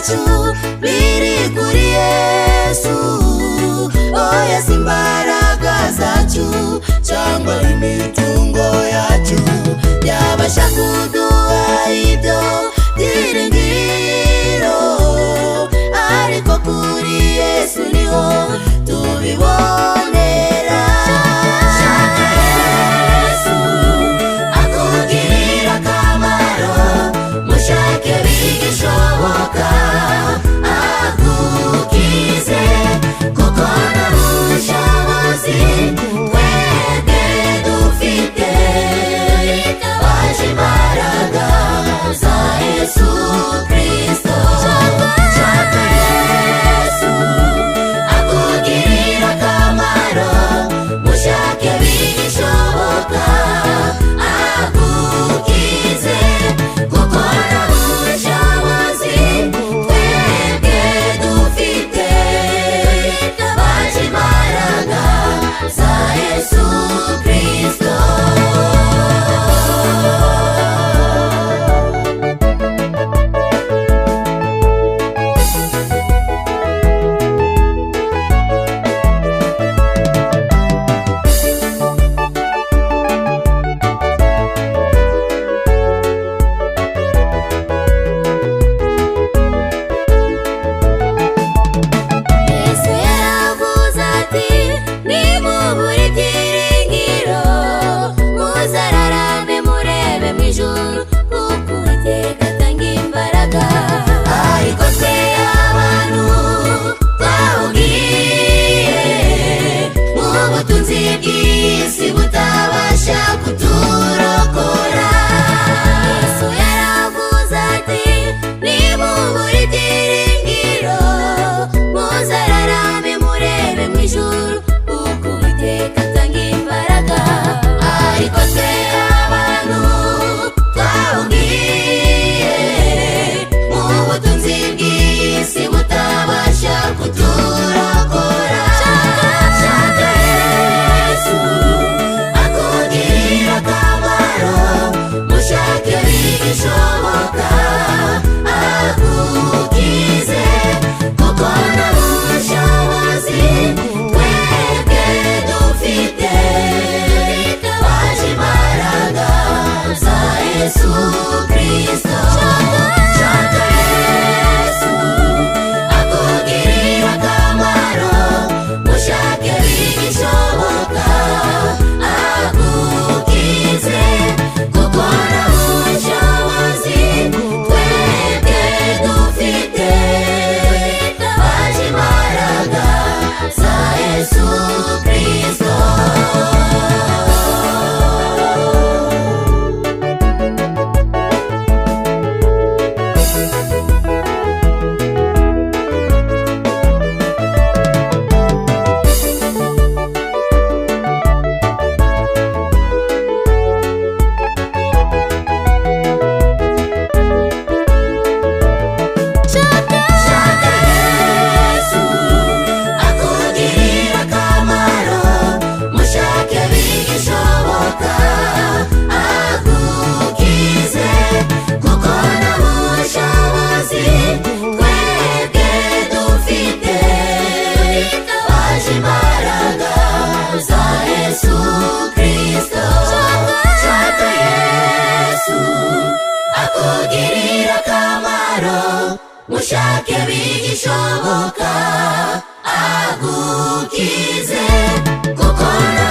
byacu biri kuri Yesu. Oya si imbaraga zacu cyangwa imitungo yacu yabasha kuduha ibyo byiringiro, ariko kuri Yesu niho tubibonera. Shaka Yesu akugirira akamaro, mushake bigishoboka agukize, kuko nta bushobozi twebwe dufite baje imbaraga za Yesu Kristo. Shaka Yesu akugirira akamaro, mushake bigishoboka agukize, kuko nta bushobozi twebwe dufite baje imbaraga za Yesu Kristo. Yesu yaravuze ati nimubure ibyiringiro muzararame murebe mu ijuru, kuko Uwiteka atanga imbaraga. Ariko twe abantu twawugiye mu butunzi bw'isi butabasha kuturokora. Yesu yaravuze ati nimubure ibyiringiro muzararame murebe mu ijuru, kuko Uwiteka atanga imbaraga. Ariko twe abantu twawugiye mu butunzi bw'isi butabasha kuturokora. Shaka Yesu akugirira akamaro, mushake bigishoboka agukize, kuko nta bushobozi twebwe dufite baje imbaraga za Yesu Kristo. Shaka Yesu akugirira akamaro, mushake bigishoboka agukize, kuko nta bushobozi twebwe dufite baje imbaraga za Yesu Kristo. Shaka Yesu akugirira akamaro, mushake bigishoboka agukize, kuko nta bushobozi twebwe dufite baje imbaraga za Yesu Kristo. Shaka Yesu akugirira akamaro, mushake bigishoboka agukize, kuko nta